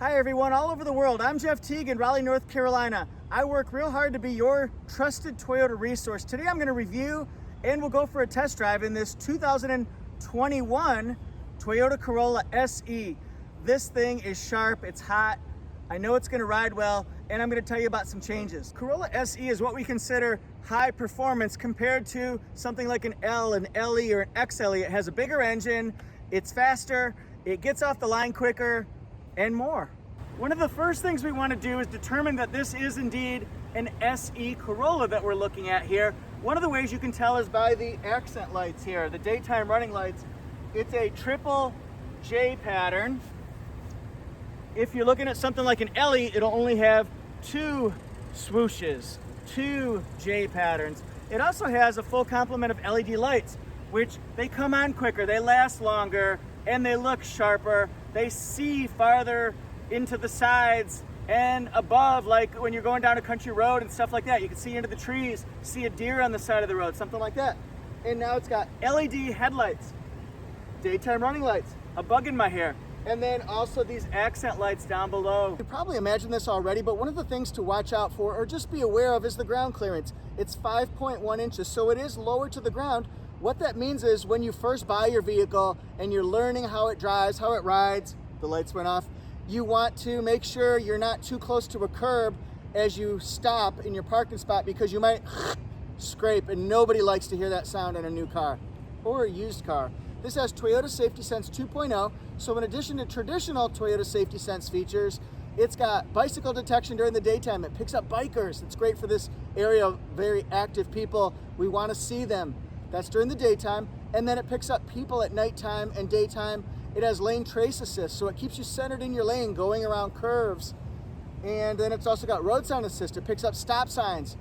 Hi everyone all over the world. I'm Jeff Teague in Raleigh, North Carolina. I work real hard to be your trusted Toyota resource. Today I'm going to review and we'll go for a test drive in this 2021 Toyota Corolla SE. This thing is sharp, it's hot, I know it's going to ride well, and I'm going to tell you about some changes. Corolla SE is what we consider high performance compared to something like an L, an LE, or an XLE. It has a bigger engine, it's faster, it gets off the line quicker, and more. One of the first things we want to do is determine that this is indeed an SE Corolla that we're looking at here. One of the ways you can tell is by the accent lights here, the daytime running lights. It's a triple J pattern. If you're looking at something like an LE, it'll only have two swooshes, two J patterns. It also has a full complement of LED lights, which they come on quicker, they last longer, and they look sharper. They see farther into the sides and above, like when you're going down a country road and stuff like that. You can see into the trees, see a deer on the side of the road, something like that. And now it's got LED headlights, daytime running lights, a bug in my hair, and then also these accent lights down below. You can probably imagine this already, but one of the things to watch out for or just be aware of is the ground clearance. It's 5.1 inches, so it is lower to the ground. What that means is when you first buy your vehicle and you're learning how it drives, how it rides, the lights went off, you want to make sure you're not too close to a curb as you stop in your parking spot, because you might scrape, and nobody likes to hear that sound in a new car or a used car. This has Toyota Safety Sense 2.0, so in addition to traditional Toyota Safety Sense features, it's got bicycle detection during the daytime. It picks up bikers. It's great for this area of very active people. We want to see them. That's during the daytime. And then it picks up people at nighttime and daytime. It has lane trace assist, so it keeps you centered in your lane going around curves. And then it's also got road sign assist. It picks up stop signs.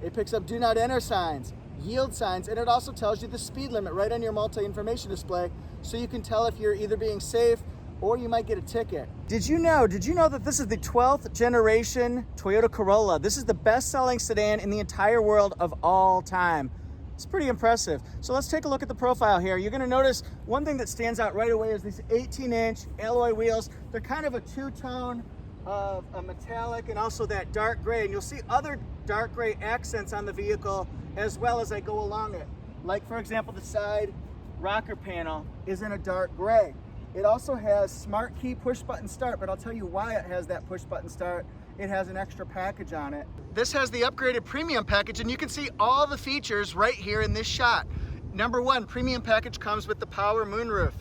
It picks up do not enter signs, yield signs, and it also tells you the speed limit right on your multi-information display, so you can tell if you're either being safe or you might get a ticket. Did you know that this is the 12th generation Toyota Corolla? This is the best-selling sedan in the entire world of all time. It's pretty impressive. So let's take a look at the profile here. You're gonna notice one thing that stands out right away is these 18-inch alloy wheels. They're kind of a two-tone of a metallic and also that dark gray. And you'll see other dark gray accents on the vehicle as well as I go along it. Like for example, the side rocker panel is in a dark gray. It also has smart key push button start, but I'll tell you why it has that push button start. It has an extra package on it. This has the upgraded premium package, and you can see all the features right here in this shot. Number one, premium package comes with the power moonroof.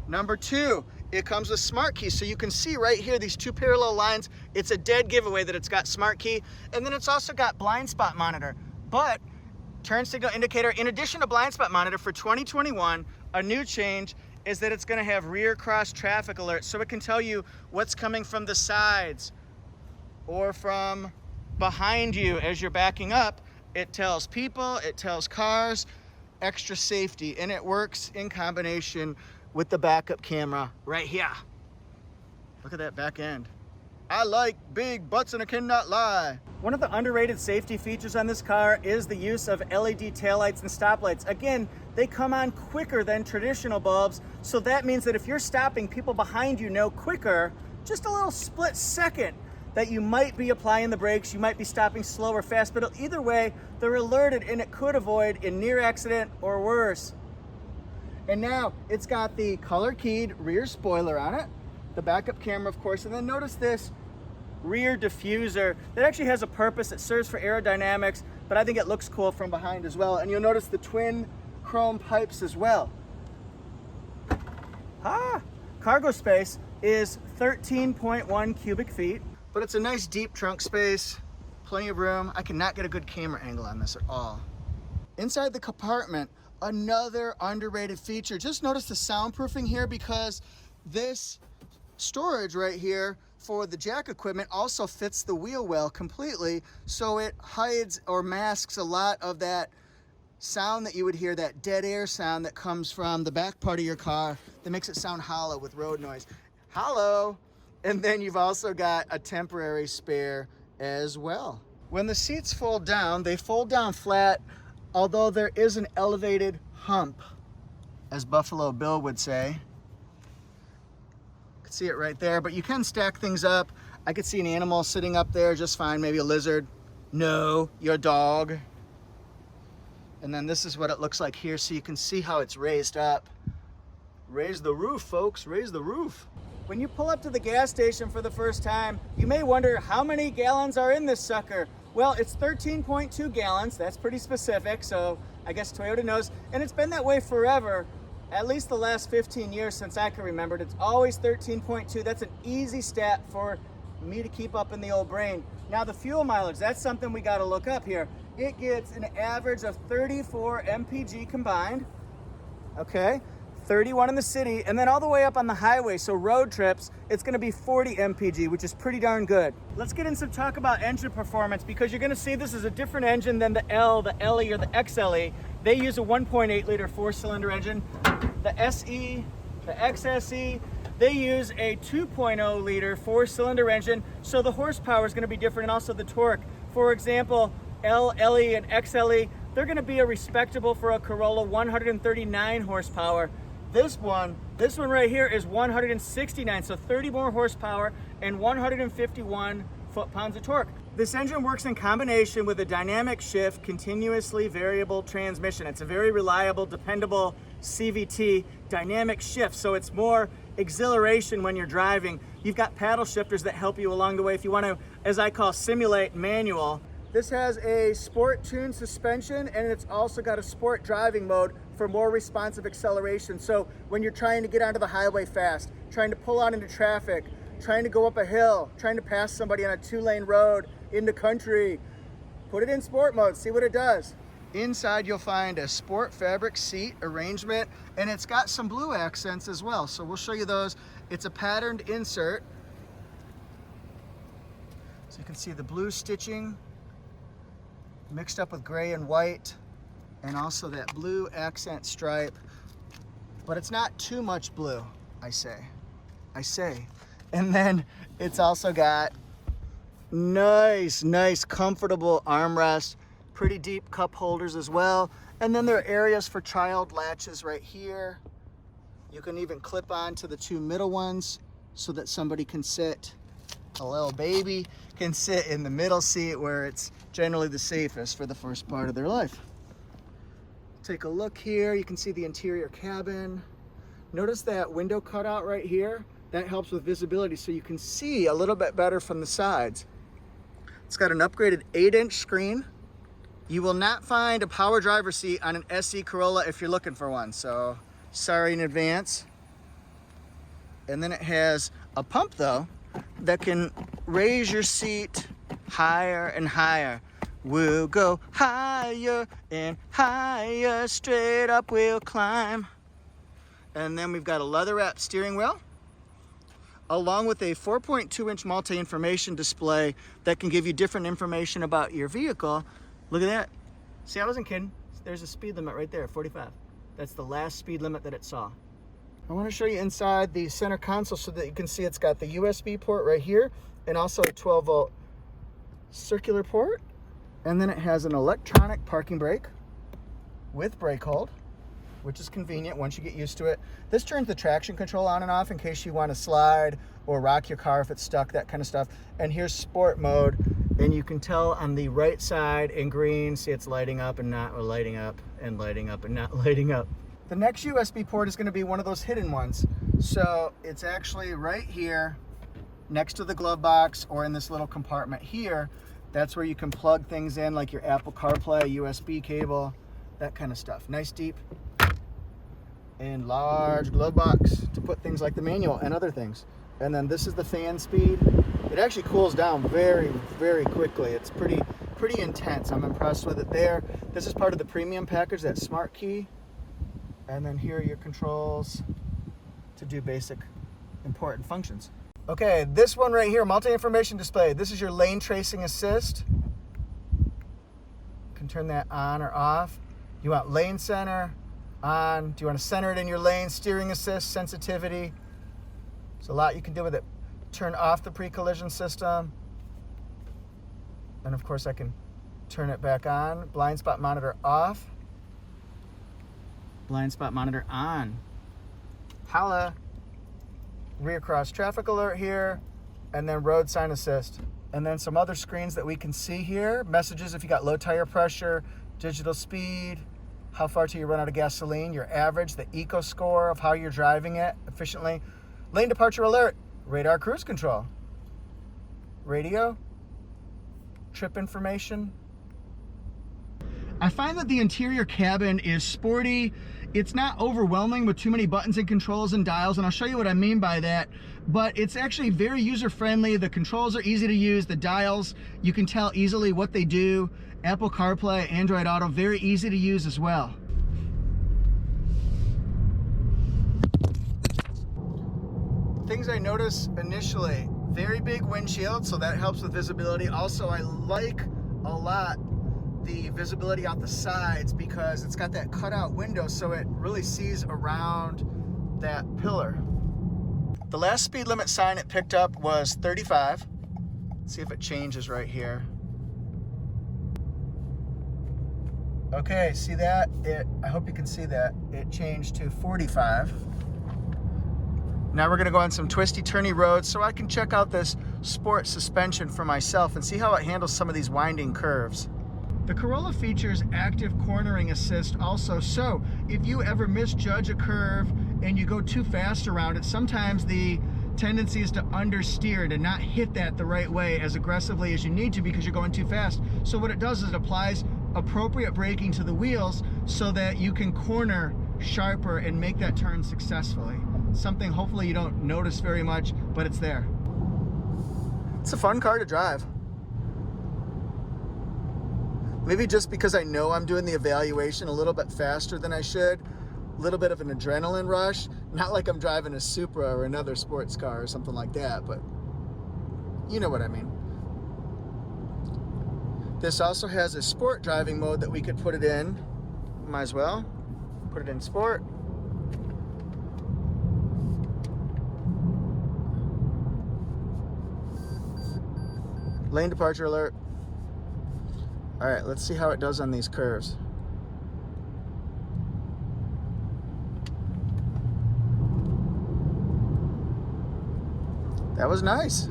Number two, it comes with smart key, so you can see right here these two parallel lines. It's a dead giveaway that it's got smart key, and then it's also got blind spot monitor. But turn signal indicator, in addition to blind spot monitor for 2021, a new change is that it's gonna have rear cross traffic alert, so it can tell you what's coming from the sides or from behind you as you're backing up. It tells people, it tells cars, extra safety, and it works in combination with the backup camera right here. Look at that back end. I like big butts and I cannot lie. One of the underrated safety features on this car is the use of LED taillights and stoplights. Again, they come on quicker than traditional bulbs, so that means that if you're stopping, people behind you know quicker, just a little split second, that you might be applying the brakes, you might be stopping slow or fast, but either way, they're alerted and it could avoid a near accident or worse. And now it's got the color keyed rear spoiler on it, the backup camera of course, and then notice this rear diffuser that actually has a purpose. It serves for aerodynamics, but I think it looks cool from behind as well. And you'll notice the twin chrome pipes as well. Cargo space is 13.1 cubic feet. But it's a nice deep trunk space, plenty of room. I cannot get a good camera angle on this at all. Inside the compartment, another underrated feature. Just notice the soundproofing here, because this storage right here for the jack equipment also fits the wheel well completely, so it hides or masks a lot of that sound that you would hear, that dead air sound that comes from the back part of your car that makes it sound hollow with road noise. Hollow! And then you've also got a temporary spare as well. When the seats fold down, they fold down flat, although there is an elevated hump, as Buffalo Bill would say. can see it right there, but you can stack things up. I could see an animal sitting up there just fine, maybe a lizard. No, your dog. And then this is what it looks like here, so you can see how it's raised up. Raise the roof, folks, raise the roof. When you pull up to the gas station for the first time, you may wonder how many gallons are in this sucker. Well, it's 13.2 gallons, that's pretty specific, so I guess Toyota knows, and it's been that way forever, at least the last 15 years since I can remember. It's always 13.2, that's an easy stat for me to keep up in the old brain. Now the fuel mileage, that's something we gotta look up here. It gets an average of 34 mpg combined, okay? 31 in the city, and then all the way up on the highway, so road trips, it's gonna be 40 mpg, which is pretty darn good. Let's get in some talk about engine performance, because you're gonna see this is a different engine than the L, the LE, or the XLE. They use a 1.8 liter 4-cylinder engine. The SE, the XSE, they use a 2.0 liter 4-cylinder engine, so the horsepower is gonna be different, and also the torque. For example, L, LE, and XLE, they're gonna be a respectable, for a Corolla, 139 horsepower. This one right here is 169, so 30 more horsepower and 151 foot-pounds of torque. This engine works in combination with a dynamic shift, continuously variable transmission. It's a very reliable, dependable CVT dynamic shift, so it's more exhilaration when you're driving. You've got paddle shifters that help you along the way if you want to, as I call, simulate manual. This has a sport tuned suspension, and it's also got a sport driving mode for more responsive acceleration. So when you're trying to get onto the highway fast, trying to pull out into traffic, trying to go up a hill, trying to pass somebody on a 2-lane road in the country, put it in sport mode, see what it does. Inside you'll find a sport fabric seat arrangement, and it's got some blue accents as well, so we'll show you those. It's a patterned insert, so you can see the blue stitching mixed up with gray and white, and also that blue accent stripe, but it's not too much blue, I say. And then it's also got nice comfortable armrest, pretty deep cup holders as well, and then there are areas for child latches right here. You can even clip on to the 2 middle ones so that somebody can sit, a little baby can sit in the middle seat, where it's generally the safest for the first part of their life. Take a look here, you can see the interior cabin. Notice that window cutout right here, that helps with visibility, so you can see a little bit better from the sides. It's got an upgraded 8-inch screen. You will not find a power driver seat on an SE Corolla if you're looking for one, so sorry in advance. And then it has a pump though that can raise your seat higher and higher. We'll go higher and higher, straight up we'll climb. And then we've got a leather-wrapped steering wheel, along with a 4.2-inch multi-information display that can give you different information about your vehicle. Look at that. See, I wasn't kidding. There's a speed limit right there, 45. That's the last speed limit that it saw. I want to show you inside the center console so that you can see it's got the USB port right here, and also a 12-volt circular port. And then it has an electronic parking brake with brake hold, which is convenient once you get used to it. This turns the traction control on and off in case you want to slide or rock your car if it's stuck, that kind of stuff. And here's sport mode, and you can tell on the right side in green, see it's lighting up and not lighting up, and lighting up and not lighting up. The next USB port is going to be one of those hidden ones. So it's actually right here next to the glove box, or in this little compartment here. That's where you can plug things in, like your Apple CarPlay, USB cable, that kind of stuff. Nice deep and large glove box to put things like the manual and other things. And then this is the fan speed. It actually cools down very quickly. It's pretty intense. I'm impressed with it there. This is part of the premium package, that smart key. And then here are your controls to do basic important functions. Okay, this one right here, multi-information display. This is your lane tracing assist. You can turn that on or off. You want lane center on. Do you want to center it in your lane? Steering assist, sensitivity. There's a lot you can do with it. Turn off the pre-collision system. And of course I can turn it back on. Blind spot monitor off. Blind spot monitor on. Holla. rear cross traffic alert here, and then road sign assist. And then some other screens that we can see here. Messages if you got low tire pressure, digital speed, how far till you run out of gasoline, your average, the eco score of how you're driving it efficiently. Lane departure alert, radar cruise control, radio, trip information. I find that the interior cabin is sporty. It's not overwhelming with too many buttons and controls and dials, and I'll show you what I mean by that. But it's actually very user-friendly. The controls are easy to use. The dials, you can tell easily what they do. Apple CarPlay, Android Auto, very easy to use as well. Things I notice initially, very big windshield, so that helps with visibility. Also, I like a lot the visibility out the sides because it's got that cutout window, so it really sees around that pillar. The last speed limit sign it picked up was 35. Let's see if it changes right here. Okay, see that? I hope you can see that. It changed to 45. Now we're gonna go on some twisty turny roads so I can check out this sport suspension for myself and see how it handles some of these winding curves. The Corolla features active cornering assist also, so if you ever misjudge a curve and you go too fast around it, sometimes the tendency is to understeer, to not hit that the right way as aggressively as you need to because you're going too fast. So what it does is it applies appropriate braking to the wheels so that you can corner sharper and make that turn successfully. Something hopefully you don't notice very much, but it's there. It's a fun car to drive. Maybe just because I know I'm doing the evaluation a little bit faster than I should, a little bit of an adrenaline rush. Not like I'm driving a Supra or another sports car or something like that, but you know what I mean. This also has a sport driving mode that we could put it in. Might as well put it in sport. Lane departure alert. All right, let's see how it does on these curves. That was nice.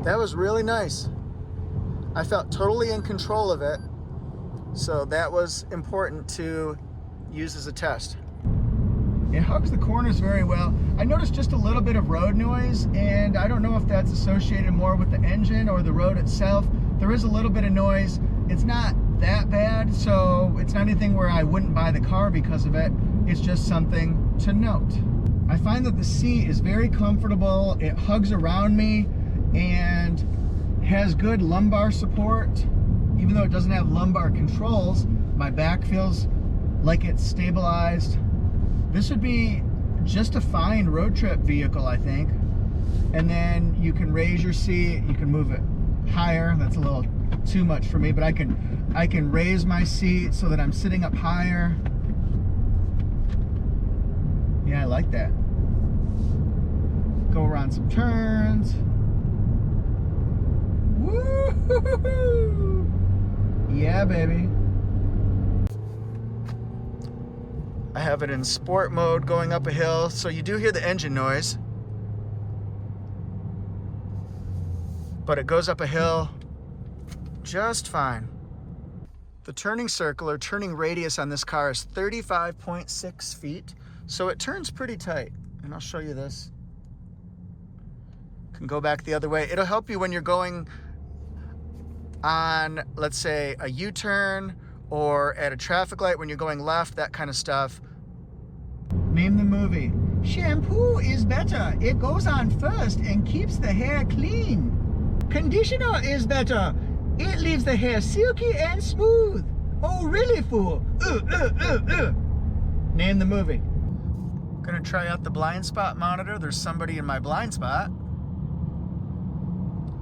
That was really nice. I felt totally in control of it, so that was important to use as a test. It hugs the corners very well. I noticed just a little bit of road noise, and I don't know if that's associated more with the engine or the road itself. There is a little bit of noise. It's not that bad, so it's not anything where I wouldn't buy the car because of it. It's just something to note. I find that the seat is very comfortable. It hugs around me and has good lumbar support. Even though it doesn't have lumbar controls, my back feels like it's stabilized. This would be just a fine road trip vehicle, I think. And then you can raise your seat, you can move it higher. That's a little too much for me, but I can raise my seat so that I'm sitting up higher. Yeah, I like that. Go around some turns. Woo-hoo-hoo-hoo! Yeah, baby. I have it in sport mode going up a hill, so you do hear the engine noise. But it goes up a hill just fine. The turning circle or turning radius on this car is 35.6 feet, so it turns pretty tight. And I'll show you this. Can go back the other way. It'll help you when you're going on, let's say, a U-turn or at a traffic light when you're going left, that kind of stuff. Name the movie. Shampoo is better. It goes on first and keeps the hair clean. Conditioner is better. It leaves the hair silky and smooth. Oh, really, fool? Name the movie. Gonna try out the blind spot monitor. There's somebody in my blind spot.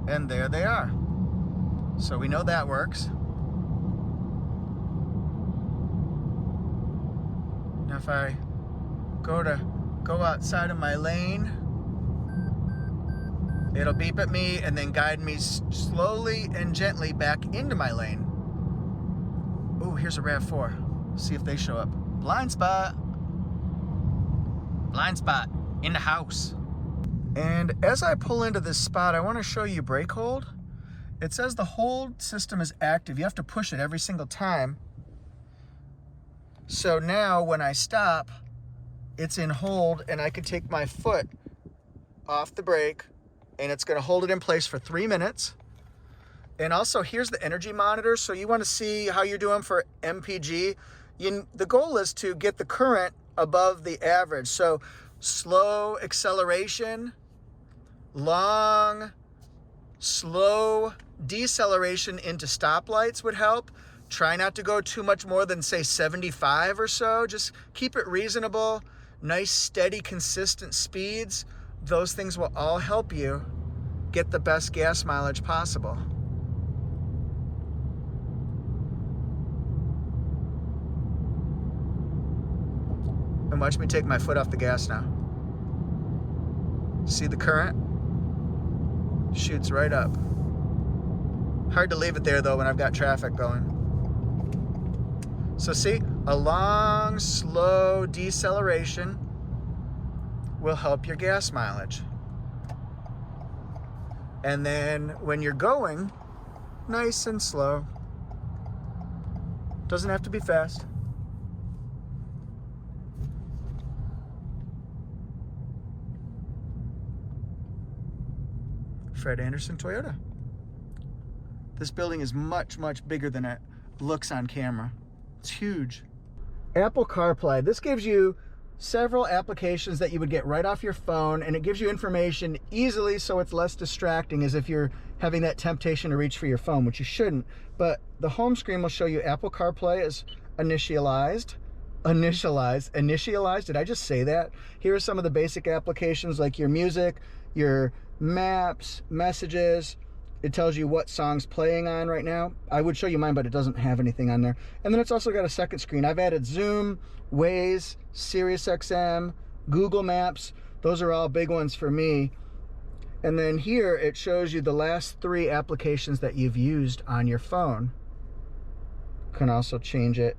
And there they are. So we know that works. Now if I go outside of my lane, it'll beep at me and then guide me slowly and gently back into my lane. Oh, here's a RAV4. See if they show up. Blind spot. Blind spot in the house. And as I pull into this spot, I want to show you brake hold. It says the hold system is active. You have to push it every single time. So now when I stop, it's in hold and I can take my foot off the brake and it's going to hold it in place for 3 minutes. And also here's the energy monitor. So you want to see how you're doing for MPG. The goal is to get the current above the average. So slow acceleration, long, slow deceleration into stoplights would help. Try not to go too much more than say 75 or so. Just keep it reasonable. Nice, steady, consistent speeds. Those things will all help you get the best gas mileage possible. And watch me take my foot off the gas now. See the current? Shoots right up. Hard to leave it there though when I've got traffic going. So see, a long, slow deceleration will help your gas mileage. And then when you're going, nice and slow. Doesn't have to be fast. Fred Anderson Toyota. This building is much, much bigger than it looks on camera. It's huge. Apple CarPlay. This gives you several applications that you would get right off your phone, and it gives you information easily so it's less distracting as if you're having that temptation to reach for your phone, which you shouldn't. But the home screen will show you Apple CarPlay is initialized. Did I just say that? Here are some of the basic applications like your music, your maps, messages. It tells you what song's playing on right now. I would show you mine, but it doesn't have anything on there. And then it's also got a second screen. I've added Zoom, Waze, SiriusXM, Google Maps. Those are all big ones for me. And then here it shows you the last 3 applications that you've used on your phone. Can also change it.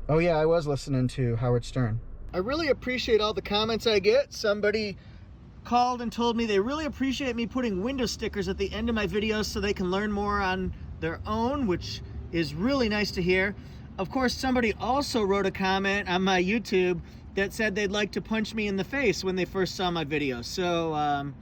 Oh yeah, I was listening to Howard Stern. I really appreciate all the comments I get. Somebody called and told me they really appreciate me putting window stickers at the end of my videos so they can learn more on their own, which is really nice to hear. Of course, somebody also wrote a comment on my YouTube that said they'd like to punch me in the face when they first saw my video. So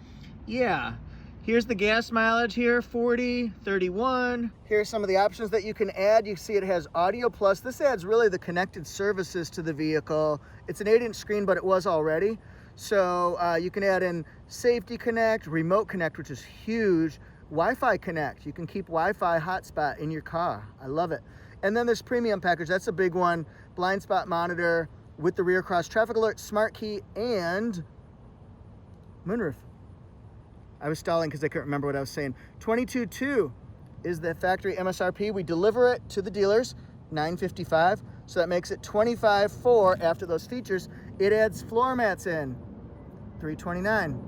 yeah, here's the gas mileage here, 40, 31. Here's some of the options that you can add. You see it has Audio Plus. This adds really the connected services to the vehicle. It's an 8-inch screen, but it was already. So you can add in Safety Connect, Remote Connect, which is huge, Wi-Fi Connect. You can keep Wi-Fi hotspot in your car. I love it. And then this premium package, that's a big one. Blind spot monitor with the rear cross traffic alert, smart key, and moonroof. I was stalling because I couldn't remember what I was saying. $22,200 is the factory MSRP. We deliver it to the dealers, $955. So that makes it $25,400 after those features. It adds floor mats in, $329.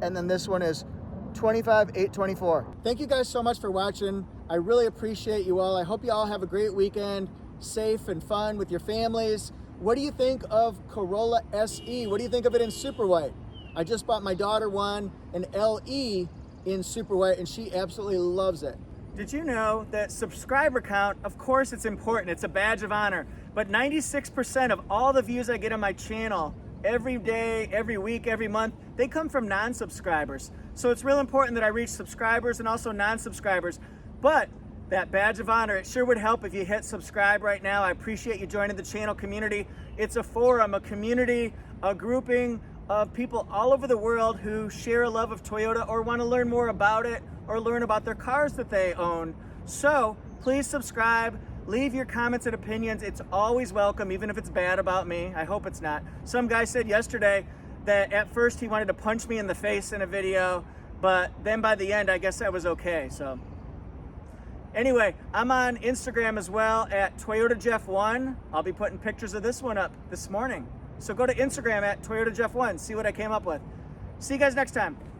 And then this one is $25,824. Thank you guys so much for watching. I really appreciate you all. I hope you all have a great weekend, safe and fun with your families. What do you think of Corolla SE? What do you think of it in super white? I just bought my daughter one, an LE in super white, and she absolutely loves it. Did you know that subscriber count, of course it's important, it's a badge of honor, but 96% of all the views I get on my channel every day, every week, every month, they come from non-subscribers. So it's real important that I reach subscribers and also non-subscribers. But that badge of honor, it sure would help if you hit subscribe right now. I appreciate you joining the channel community. It's a forum, a community, a grouping of people all over the world who share a love of Toyota or want to learn more about it or learn about their cars that they own. So please subscribe, leave your comments and opinions. It's always welcome, even if it's bad about me. I hope it's not. Some guy said yesterday that at first he wanted to punch me in the face in a video, but then by the end, I guess I was okay. So anyway, I'm on Instagram as well at ToyotaJeff1. I'll be putting pictures of this one up this morning. So go to Instagram at ToyotaJeff1, see what I came up with. See you guys next time.